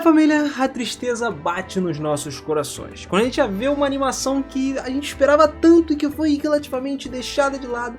família, a tristeza bate nos nossos corações. Quando a gente já vê uma animação que a gente esperava tanto e que foi relativamente deixada de lado,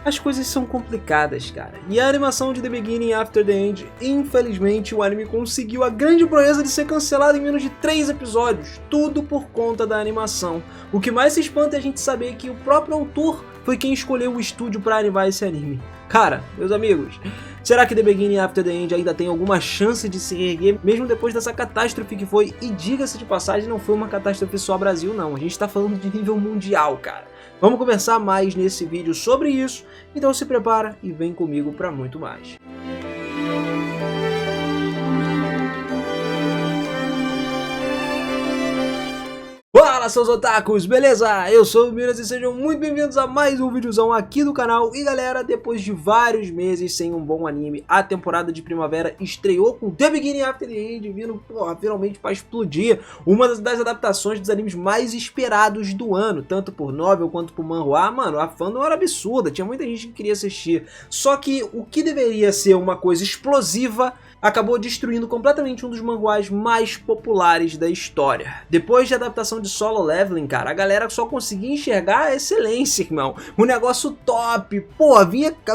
as coisas são complicadas, cara. E a animação de The Beginning After the End, infelizmente o anime conseguiu a grande proeza de ser cancelado em menos de 3 episódios, tudo por conta da animação. O que mais se espanta é a gente saber que o próprio autor foi quem escolheu o estúdio para animar esse anime. Cara, meus amigos, será que The Beginning After the End ainda tem alguma chance de se erguer, mesmo depois dessa catástrofe que foi? E diga-se de passagem, não foi uma catástrofe só Brasil não, a gente tá falando de nível mundial, cara. Vamos conversar mais nesse vídeo sobre isso, então se prepara e vem comigo para muito mais. Fala, seus otakus, beleza? Eu sou o Miras e sejam muito bem-vindos a mais um videozão aqui do canal. E galera, depois de vários meses sem um bom anime, a temporada de primavera estreou com The Beginning After the End vindo, finalmente pra explodir. Uma das adaptações dos animes mais esperados do ano, tanto por novel quanto por manhwa. Mano, a fandom era absurda, tinha muita gente que queria assistir. Só que o que deveria ser uma coisa explosiva acabou destruindo completamente um dos manhwas mais populares da história. Depois de adaptação de Solo Leveling, cara, a galera só conseguia enxergar a excelência, irmão. Um negócio top. Pô,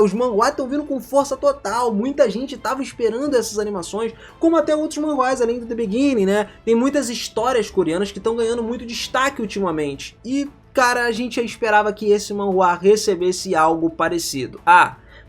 os manhwas estão vindo com força total. Muita gente tava esperando essas animações, como até outros manhwas, além do The Beginning, né? Tem muitas histórias coreanas que estão ganhando muito destaque ultimamente. E, cara, a gente esperava que esse manhwa recebesse algo parecido.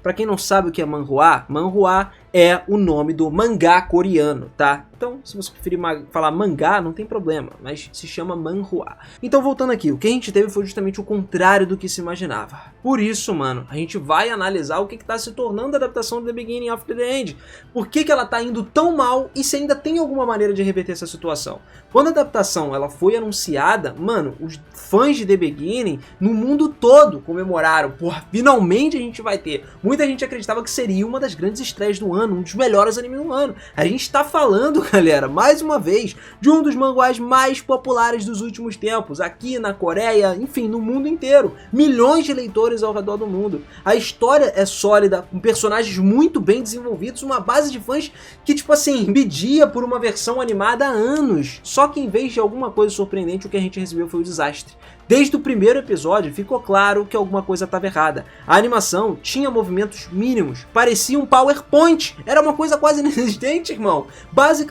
Pra quem não sabe o que é manhwa, manhwa é o nome do mangá coreano, tá? Então, se você preferir falar mangá, não tem problema, mas se chama manhwa. Então, voltando aqui, o que a gente teve foi justamente o contrário do que se imaginava. Por isso, mano, a gente vai analisar o que tá se tornando a adaptação de The Beginning After the End. Por que ela tá indo tão mal e se ainda tem alguma maneira de reverter essa situação? Quando a adaptação ela foi anunciada, mano, os fãs de The Beginning no mundo todo comemoraram. Porra, finalmente a gente vai ter. Muita gente acreditava que seria uma das grandes estreias do ano, um dos melhores animes do ano. A gente tá falando, galera, mais uma vez, de um dos manhwas mais populares dos últimos tempos, aqui na Coreia, enfim, no mundo inteiro. Milhões de leitores ao redor do mundo. A história é sólida, com personagens muito bem desenvolvidos, uma base de fãs que, tipo assim, pedia por uma versão animada há anos. Só que em vez de alguma coisa surpreendente, o que a gente recebeu foi um desastre. Desde o primeiro episódio ficou claro que alguma coisa estava errada. A animação tinha movimentos mínimos, parecia um PowerPoint, era uma coisa quase inexistente, irmão.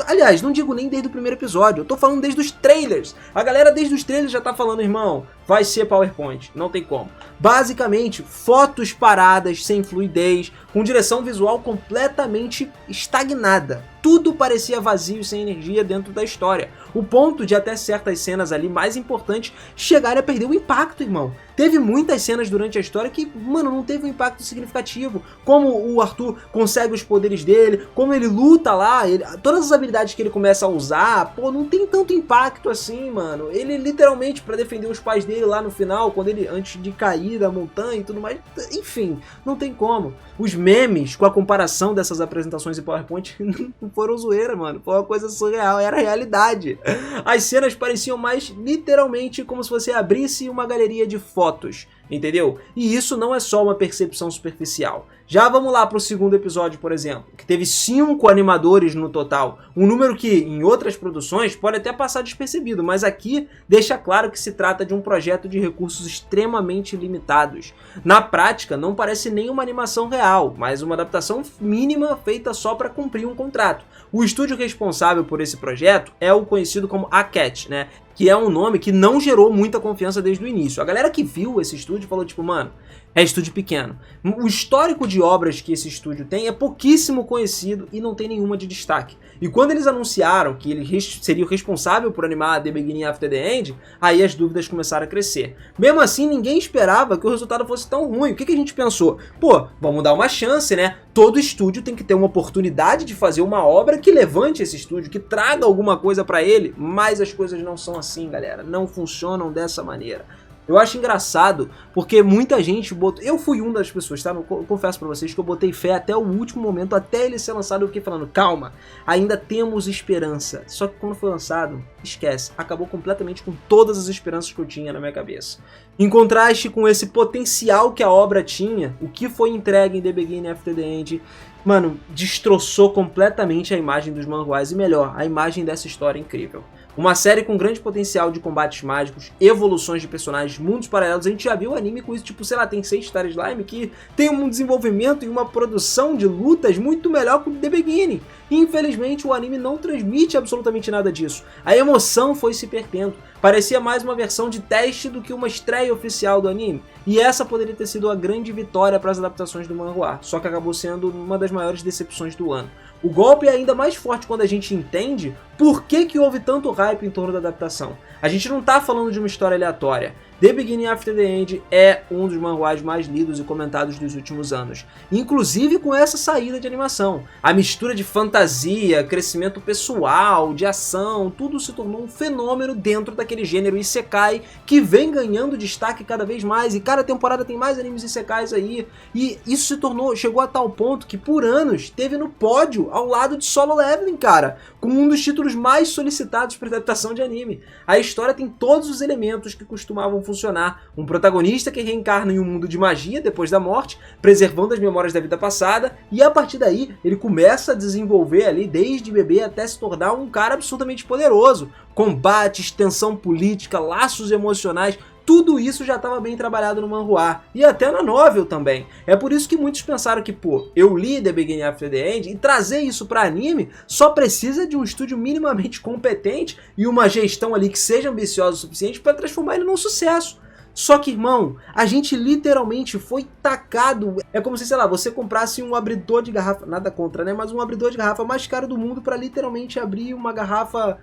Aliás, não digo nem desde o primeiro episódio, eu tô falando desde os trailers. A galera desde os trailers já tá falando, irmão, vai ser PowerPoint, não tem como. Basicamente, fotos paradas, sem fluidez, com direção visual completamente estagnada. Tudo parecia vazio e sem energia dentro da história. O ponto de até certas cenas ali mais importantes chegarem a perder o impacto, irmão. Teve muitas cenas durante a história que, mano, não teve um impacto significativo. Como o Arthur consegue os poderes dele, como ele luta lá, todas as habilidades que ele começa a usar, pô, não tem tanto impacto assim, mano. Ele literalmente, pra defender os pais dele lá no final, quando ele, antes de cair da montanha e tudo mais, enfim, não tem como. Os memes com a comparação dessas apresentações em PowerPoint não foram zoeira, mano. Foi uma coisa surreal, era a realidade. As cenas pareciam mais literalmente como se você abrisse uma galeria de fotos, entendeu? E isso não é só uma percepção superficial. Já vamos lá para o segundo episódio, por exemplo, que teve 5 animadores no total, um número que em outras produções pode até passar despercebido, mas aqui deixa claro que se trata de um projeto de recursos extremamente limitados. Na prática, não parece nem uma animação real, mas uma adaptação mínima feita só para cumprir um contrato. O estúdio responsável por esse projeto é o conhecido como A-Cat, né? Que é um nome que não gerou muita confiança desde o início. A galera que viu esse estúdio falou tipo, mano, é estúdio pequeno. O histórico de obras que esse estúdio tem é pouquíssimo conhecido e não tem nenhuma de destaque. E quando eles anunciaram que ele seria o responsável por animar The Beginning After the End, aí as dúvidas começaram a crescer. Mesmo assim, ninguém esperava que o resultado fosse tão ruim. O que a gente pensou? Pô, vamos dar uma chance, né? Todo estúdio tem que ter uma oportunidade de fazer uma obra que levante esse estúdio, que traga alguma coisa pra ele, mas as coisas não são assim, galera. Não funcionam dessa maneira. Eu acho engraçado, porque muita gente botou... Eu fui uma das pessoas, tá? Eu confesso pra vocês que eu botei fé até o último momento, até ele ser lançado, eu fiquei falando, calma, ainda temos esperança. Só que quando foi lançado, esquece, acabou completamente com todas as esperanças que eu tinha na minha cabeça. Em contraste com esse potencial que a obra tinha, o que foi entregue em The Beginning After the End, mano, destroçou completamente a imagem dos manhwas e melhor, a imagem dessa história incrível. Uma série com grande potencial de combates mágicos, evoluções de personagens, mundos paralelos. A gente já viu o anime com isso, tipo, sei lá, tem 6 Star Slime que tem um desenvolvimento e uma produção de lutas muito melhor que o The Beginning. Infelizmente, o anime não transmite absolutamente nada disso. A emoção foi se perdendo. Parecia mais uma versão de teste do que uma estreia oficial do anime. E essa poderia ter sido a grande vitória para as adaptações do manhwa, só que acabou sendo uma das maiores decepções do ano. O golpe é ainda mais forte quando a gente entende por que houve tanto hype em torno da adaptação. A gente não tá falando de uma história aleatória. The Beginning After the End é um dos manhwas mais lidos e comentados dos últimos anos, inclusive com essa saída de animação. A mistura de fantasia, crescimento pessoal, de ação, tudo se tornou um fenômeno dentro daquele gênero isekai que vem ganhando destaque cada vez mais, e cada temporada tem mais animes isekais aí, e isso chegou a tal ponto que por anos teve no pódio ao lado de Solo Leveling, cara, como um dos títulos mais solicitados para adaptação de anime. A história tem todos os elementos que costumavam funcionar. Um protagonista que reencarna em um mundo de magia depois da morte, preservando as memórias da vida passada, e a partir daí ele começa a desenvolver ali desde bebê até se tornar um cara absolutamente poderoso. Combates, tensão política, laços emocionais, tudo isso já estava bem trabalhado no manhwa, e até na novel também. É por isso que muitos pensaram que, pô, eu li The Beginning After the End, e trazer isso para anime só precisa de um estúdio minimamente competente e uma gestão ali que seja ambiciosa o suficiente para transformar ele num sucesso. Só que, irmão, a gente literalmente foi tacado. É como se, sei lá, você comprasse um abridor de garrafa, nada contra, né? Mas um abridor de garrafa mais caro do mundo para literalmente abrir uma garrafa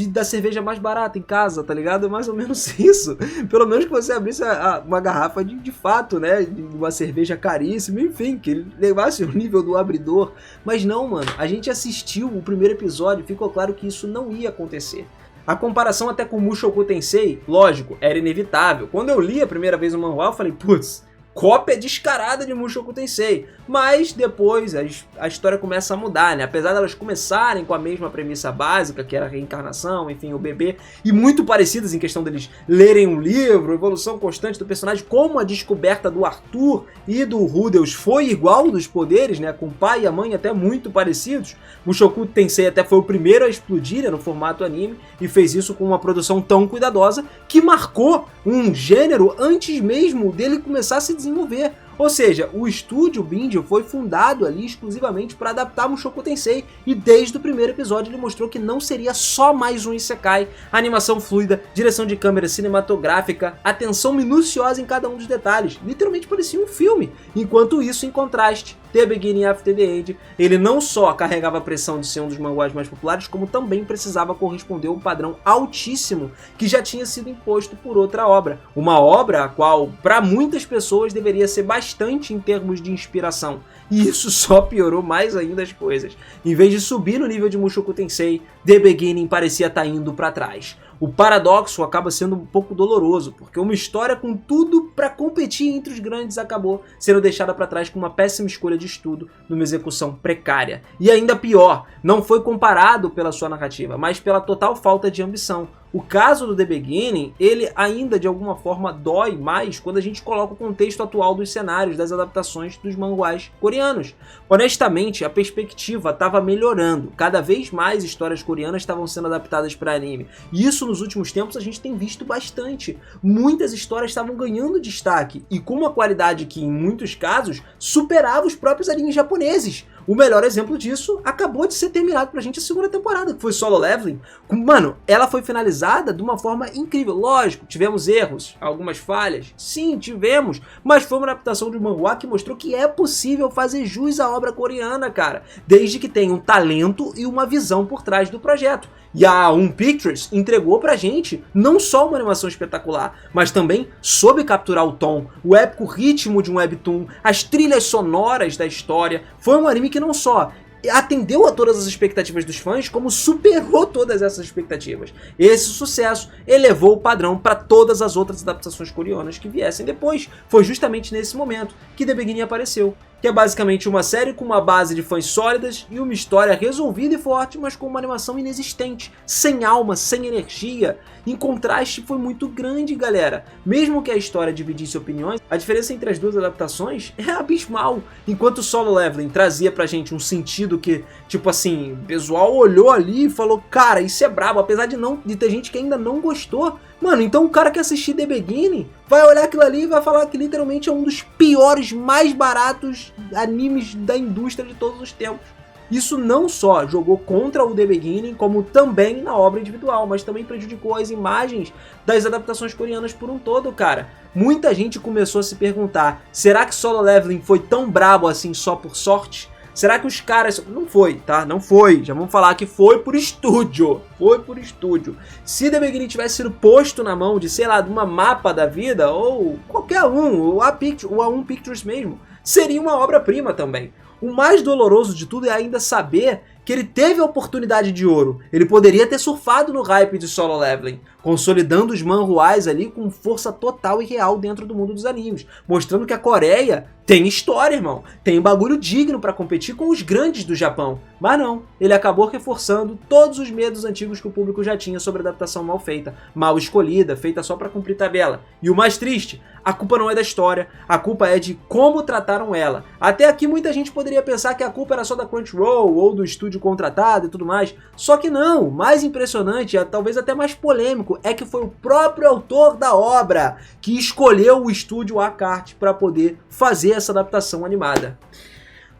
da cerveja mais barata em casa, tá ligado? É mais ou menos isso. Pelo menos que você abrisse uma garrafa de fato, né? De uma cerveja caríssima, enfim, que ele levasse o nível do abridor. Mas não, mano. A gente assistiu o primeiro episódio e ficou claro que isso não ia acontecer. A comparação até com Mushoku Tensei, lógico, era inevitável. Quando eu li a primeira vez o manhwa, eu falei, putz, cópia descarada de Mushoku Tensei. Mas depois a história começa a mudar, né? Apesar de elas começarem com a mesma premissa básica, que era a reencarnação, enfim, o bebê, e muito parecidas em questão deles lerem um livro, evolução constante do personagem, como a descoberta do Arthur e do Rudeus foi igual dos poderes, né? Com o pai e a mãe até muito parecidos. Mushoku Tensei até foi o primeiro a explodir, né, no formato anime, e fez isso com uma produção tão cuidadosa que marcou um gênero antes mesmo dele começar a se desenvolver. Ou seja, o estúdio Binge foi fundado ali exclusivamente para adaptar Mushoku Tensei, e desde o primeiro episódio ele mostrou que não seria só mais um isekai. Animação fluida, direção de câmera cinematográfica, atenção minuciosa em cada um dos detalhes, literalmente parecia um filme. Enquanto isso, em contraste, The Beginning After the End, ele não só carregava a pressão de ser um dos manhwas mais populares, como também precisava corresponder a um padrão altíssimo que já tinha sido imposto por outra obra. Uma obra a qual, para muitas pessoas, deveria ser bastante em termos de inspiração. E isso só piorou mais ainda as coisas. Em vez de subir no nível de Mushoku Tensei, The Beginning parecia estar indo para trás. O paradoxo acaba sendo um pouco doloroso, porque uma história com tudo para competir entre os grandes acabou sendo deixada para trás com uma péssima escolha de estudo, numa execução precária. E ainda pior, não foi comparado pela sua narrativa, mas pela total falta de ambição. O caso do The Beginning, ele ainda de alguma forma dói mais quando a gente coloca o contexto atual dos cenários das adaptações dos manhwas coreanos. Honestamente, a perspectiva estava melhorando. Cada vez mais histórias coreanas estavam sendo adaptadas para anime. E isso nos últimos tempos a gente tem visto bastante. Muitas histórias estavam ganhando destaque e com uma qualidade que em muitos casos superava os próprios animes japoneses. O melhor exemplo disso acabou de ser terminado pra gente a segunda temporada, que foi Solo Leveling. Mano, ela foi finalizada de uma forma incrível. Lógico, tivemos erros, algumas falhas. Sim, tivemos. Mas foi uma adaptação de um manhwa que mostrou que é possível fazer jus à obra coreana, cara. Desde que tenha um talento e uma visão por trás do projeto. E a One Pictures entregou pra gente não só uma animação espetacular, mas também soube capturar o tom, o épico ritmo de um webtoon, as trilhas sonoras da história. Foi um anime que não só atendeu a todas as expectativas dos fãs, como superou todas essas expectativas. Esse sucesso elevou o padrão para todas as outras adaptações coreanas que viessem depois. Foi justamente nesse momento que The Beginning apareceu, que é basicamente uma série com uma base de fãs sólidas e uma história resolvida e forte, mas com uma animação inexistente, sem alma, sem energia. Em contraste, foi muito grande, galera. Mesmo que a história dividisse opiniões, a diferença entre as duas adaptações é abismal. Enquanto Solo Leveling trazia pra gente um sentido que, tipo assim, o pessoal olhou ali e falou, cara, isso é brabo, apesar de ter gente que ainda não gostou. Mano, então o cara que assistir The Beginning vai olhar aquilo ali e vai falar que literalmente é um dos piores, mais baratos animes da indústria de todos os tempos. Isso não só jogou contra o The Beginning, como também na obra individual, mas também prejudicou as imagens das adaptações coreanas por um todo, cara. Muita gente começou a se perguntar, será que Solo Leveling foi tão brabo assim só por sorte? Será que os caras... Não foi, tá? Não foi. Já vamos falar que foi por estúdio. Foi por estúdio. Se The Beginning tivesse sido posto na mão de, sei lá, de uma mapa da vida, ou qualquer um, ou a A1 Pictures mesmo, seria uma obra-prima também. O mais doloroso de tudo é ainda saber que ele teve a oportunidade de ouro. Ele poderia ter surfado no hype de Solo Leveling, consolidando os manhwas ali com força total e real dentro do mundo dos animes, mostrando que a Coreia tem história, irmão. Tem bagulho digno pra competir com os grandes do Japão. Mas não, ele acabou reforçando todos os medos antigos que o público já tinha sobre a adaptação mal feita, mal escolhida, feita só pra cumprir tabela. E o mais triste, a culpa não é da história, a culpa é de como trataram ela. Até aqui muita gente poderia pensar que a culpa era só da Crunchyroll ou do estúdio contratado e tudo mais. Só que não, mais impressionante, talvez até mais polêmico, é que foi o próprio autor da obra que escolheu o estúdio A-Cart para poder fazer essa adaptação animada.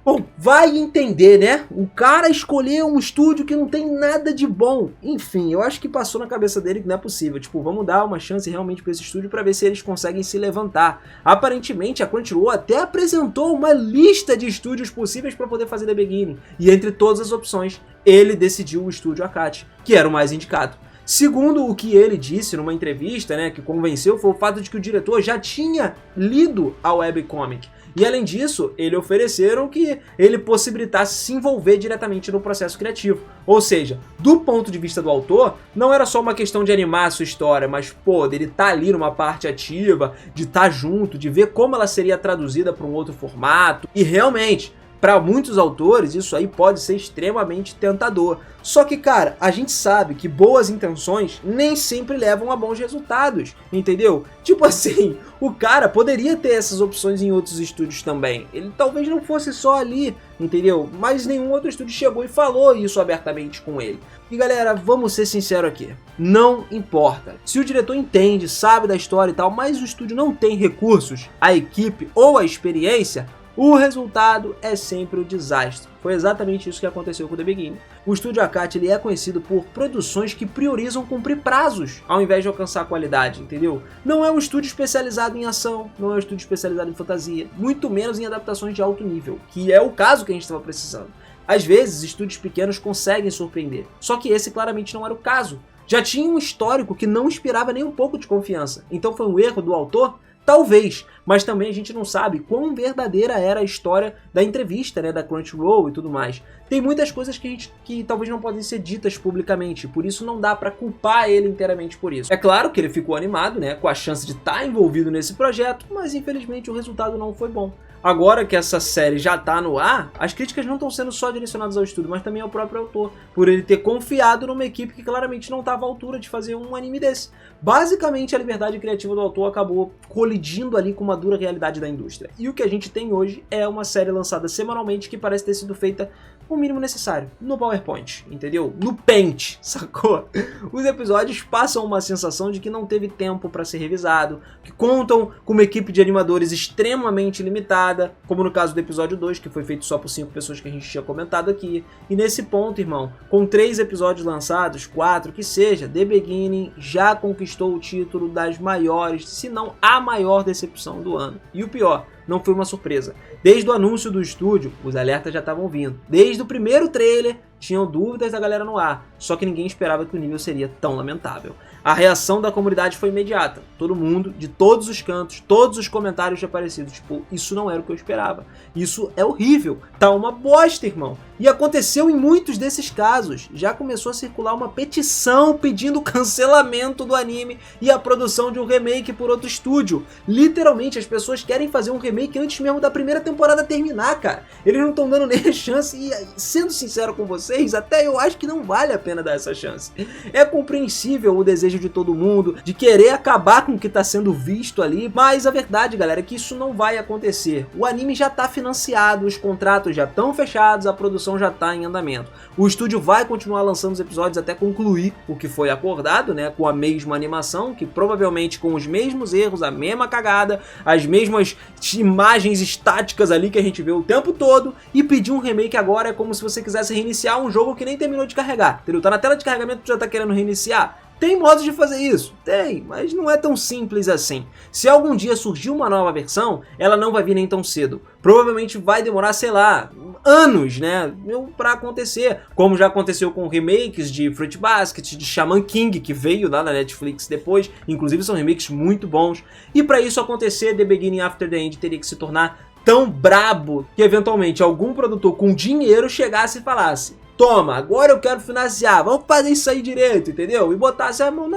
Bom, vai entender, né? O cara escolheu um estúdio que não tem nada de bom. Enfim, eu acho que passou na cabeça dele que não é possível. Tipo, vamos dar uma chance realmente para esse estúdio para ver se eles conseguem se levantar. Aparentemente, a Crunchyroll até apresentou uma lista de estúdios possíveis para poder fazer The Beginning. E entre todas as opções, ele decidiu o estúdio A-Cart, que era o mais indicado. Segundo o que ele disse numa entrevista, né, que convenceu, foi o fato de que o diretor já tinha lido a webcomic. E além disso, ele ofereceram que ele possibilitasse se envolver diretamente no processo criativo. Ou seja, do ponto de vista do autor, não era só uma questão de animar a sua história, mas, pô, dele estar ali numa parte ativa, de estar junto, de ver como ela seria traduzida para um outro formato. E realmente, para muitos autores, isso aí pode ser extremamente tentador. Só que, cara, a gente sabe que boas intenções nem sempre levam a bons resultados, entendeu? Tipo assim, o cara poderia ter essas opções em outros estúdios também. Ele talvez não fosse só ali, entendeu? Mas nenhum outro estúdio chegou e falou isso abertamente com ele. E galera, vamos ser sinceros aqui, não importa. Se o diretor entende, sabe da história e tal, mas o estúdio não tem recursos, a equipe ou a experiência, o resultado é sempre o desastre. Foi exatamente isso que aconteceu com The Beginning. O estúdio A-Cart ele é conhecido por produções que priorizam cumprir prazos, ao invés de alcançar qualidade, entendeu? Não é um estúdio especializado em ação, não é um estúdio especializado em fantasia, muito menos em adaptações de alto nível, que é o caso que a gente estava precisando. Às vezes, estúdios pequenos conseguem surpreender, só que esse claramente não era o caso. Já tinha um histórico que não inspirava nem um pouco de confiança, então foi um erro do autor? Talvez, mas também a gente não sabe quão verdadeira era a história da entrevista, né, da Crunchyroll e tudo mais. Tem muitas coisas que talvez não podem ser ditas publicamente, por isso não dá pra culpar ele inteiramente por isso. É claro que ele ficou animado, né, com a chance de estar envolvido nesse projeto, mas infelizmente o resultado não foi bom. Agora que essa série já tá no ar, as críticas não estão sendo só direcionadas ao estúdio, mas também ao próprio autor, por ele ter confiado numa equipe que claramente não estava à altura de fazer um anime desse. Basicamente, a liberdade criativa do autor acabou colidindo ali com uma dura realidade da indústria. E o que a gente tem hoje é uma série lançada semanalmente que parece ter sido feita o mínimo necessário, no PowerPoint, entendeu? No Paint, sacou? Os episódios passam uma sensação de que não teve tempo para ser revisado, que contam com uma equipe de animadores extremamente limitada, como no caso do episódio 2, que foi feito só por 5 pessoas que a gente tinha comentado aqui. E nesse ponto, irmão, com 3 episódios lançados, 4 que seja, The Beginning já conquistou o título das maiores, se não a maior decepção do ano. E o pior, não foi uma surpresa. Desde o anúncio do estúdio, os alertas já estavam vindo. Desde o primeiro trailer, tinham dúvidas da galera no ar, só que ninguém esperava que o nível seria tão lamentável. A reação da comunidade foi imediata, todo mundo, de todos os cantos, todos os comentários já aparecidos, tipo, isso não era o que eu esperava, isso é horrível, tá uma bosta, irmão. E aconteceu em muitos desses casos, já começou a circular uma petição pedindo o cancelamento do anime e a produção de um remake por outro estúdio. Literalmente, as pessoas querem fazer um remake antes mesmo da primeira temporada terminar, cara. Eles não estão dando nem a chance e, sendo sincero com vocês, até eu acho que não vale a pena dar essa chance. É compreensível o desejo de todo mundo de querer acabar com o que está sendo visto ali, mas a verdade, galera, é que isso não vai acontecer. O anime já está financiado, os contratos já estão fechados, a produção já está em andamento. O estúdio vai continuar lançando os episódios até concluir o que foi acordado, né, com a mesma animação, que provavelmente com os mesmos erros, a mesma cagada, as mesmas imagens estáticas ali que a gente vê o tempo todo, e pedir um remake agora é como se você quisesse reiniciar um jogo que nem terminou de carregar, entendeu? Tá na tela de carregamento e já tá querendo reiniciar. Tem modos de fazer isso? Tem, mas não é tão simples assim. Se algum dia surgir uma nova versão, ela não vai vir nem tão cedo. Provavelmente vai demorar, sei lá, anos, né, pra acontecer. Como já aconteceu com remakes de Fruit Basket, de Shaman King, que veio lá na Netflix depois. Inclusive são remakes muito bons. E pra isso acontecer, The Beginning After the End teria que se tornar tão brabo que eventualmente algum produtor com dinheiro chegasse e falasse: toma, agora eu quero financiar, vamos fazer isso aí direito, entendeu? E botasse a mão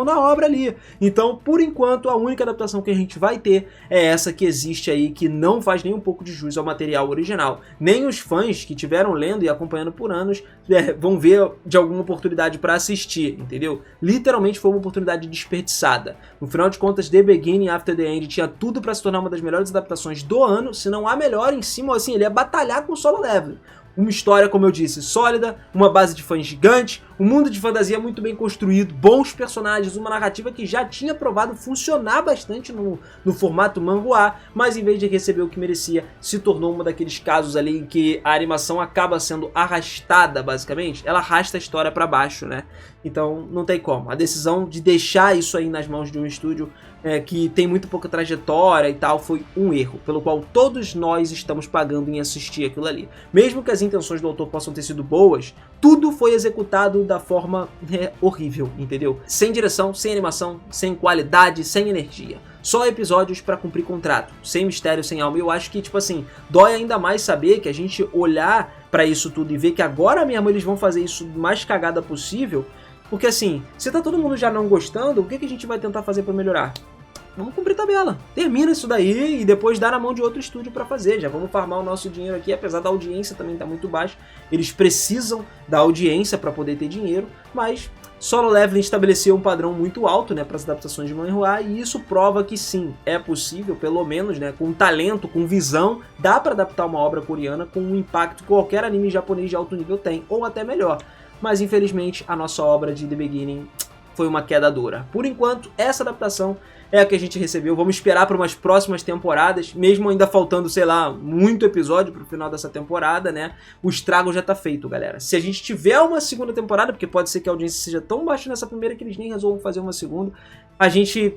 na obra ali. Então, por enquanto, a única adaptação que a gente vai ter é essa que existe aí, que não faz nem um pouco de jus ao material original. Nem os fãs que tiveram lendo e acompanhando por anos vão ver de alguma oportunidade para assistir, entendeu? Literalmente foi uma oportunidade desperdiçada. No final de contas, The Beginning After the End tinha tudo para se tornar uma das melhores adaptações do ano, se não a melhor em cima, assim, ele ia batalhar com o Solo Leveling. Uma história, como eu disse, sólida, uma base de fãs gigante, um mundo de fantasia muito bem construído, bons personagens, uma narrativa que já tinha provado funcionar bastante no formato manhwa, mas em vez de receber o que merecia, se tornou um daqueles casos ali em que a animação acaba sendo arrastada, basicamente. Ela arrasta a história para baixo, né? Então não tem como. A decisão de deixar isso aí nas mãos de um estúdio que tem muito pouca trajetória e tal, foi um erro, pelo qual todos nós estamos pagando em assistir aquilo ali. Mesmo que as intenções do autor possam ter sido boas, tudo foi executado da forma horrível, entendeu? Sem direção, sem animação, sem qualidade, sem energia. Só episódios pra cumprir contrato, sem mistério, sem alma. E eu acho que, tipo assim, dói ainda mais saber que a gente olhar pra isso tudo e ver que agora mesmo eles vão fazer isso mais cagada possível, porque assim, se tá todo mundo já não gostando, o que a gente vai tentar fazer pra melhorar? Vamos cumprir tabela, termina isso daí e depois dá na mão de outro estúdio pra fazer. Já vamos farmar o nosso dinheiro aqui, apesar da audiência também tá muito baixa. Eles precisam da audiência pra poder ter dinheiro, mas Solo Leveling estabeleceu um padrão muito alto, né, para as adaptações de manhwa, e isso prova que sim, é possível, pelo menos, né, com talento, com visão, dá para adaptar uma obra coreana com um impacto que qualquer anime japonês de alto nível tem, ou até melhor. Mas infelizmente a nossa obra de The Beginning foi uma queda dura. Por enquanto, essa adaptação é a que a gente recebeu. Vamos esperar para umas próximas temporadas, mesmo ainda faltando, sei lá, muito episódio pro final dessa temporada, né? O estrago já tá feito, galera. Se a gente tiver uma segunda temporada, porque pode ser que a audiência seja tão baixa nessa primeira que eles nem resolvam fazer uma segunda, a gente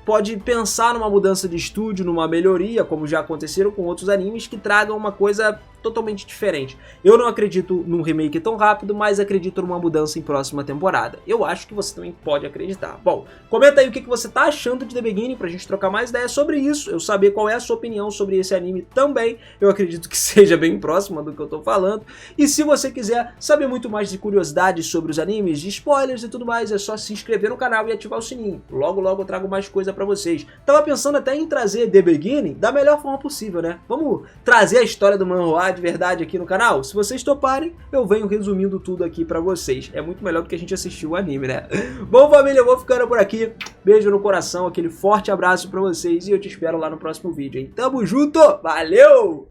pode pensar numa mudança de estúdio, numa melhoria, como já aconteceram com outros animes, que tragam uma coisa totalmente diferente. Eu não acredito num remake tão rápido, mas acredito numa mudança em próxima temporada. Eu acho que você também pode acreditar. Bom, comenta aí o que você tá achando de The Beginning pra gente trocar mais ideias sobre isso, eu saber qual é a sua opinião sobre esse anime também. Eu acredito que seja bem próxima do que eu tô falando. E se você quiser saber muito mais de curiosidades sobre os animes, de spoilers e tudo mais, é só se inscrever no canal e ativar o sininho. Logo, logo eu trago mais coisa pra vocês. Tava pensando até em trazer The Beginning da melhor forma possível, né? Vamos trazer a história do manhwa de verdade aqui no canal? Se vocês toparem, eu venho resumindo tudo aqui pra vocês. É muito melhor do que a gente assistir o anime, né? Bom, família, eu vou ficando por aqui. Beijo no coração, aquele forte abraço pra vocês e eu te espero lá no próximo vídeo, hein? Tamo junto! Valeu!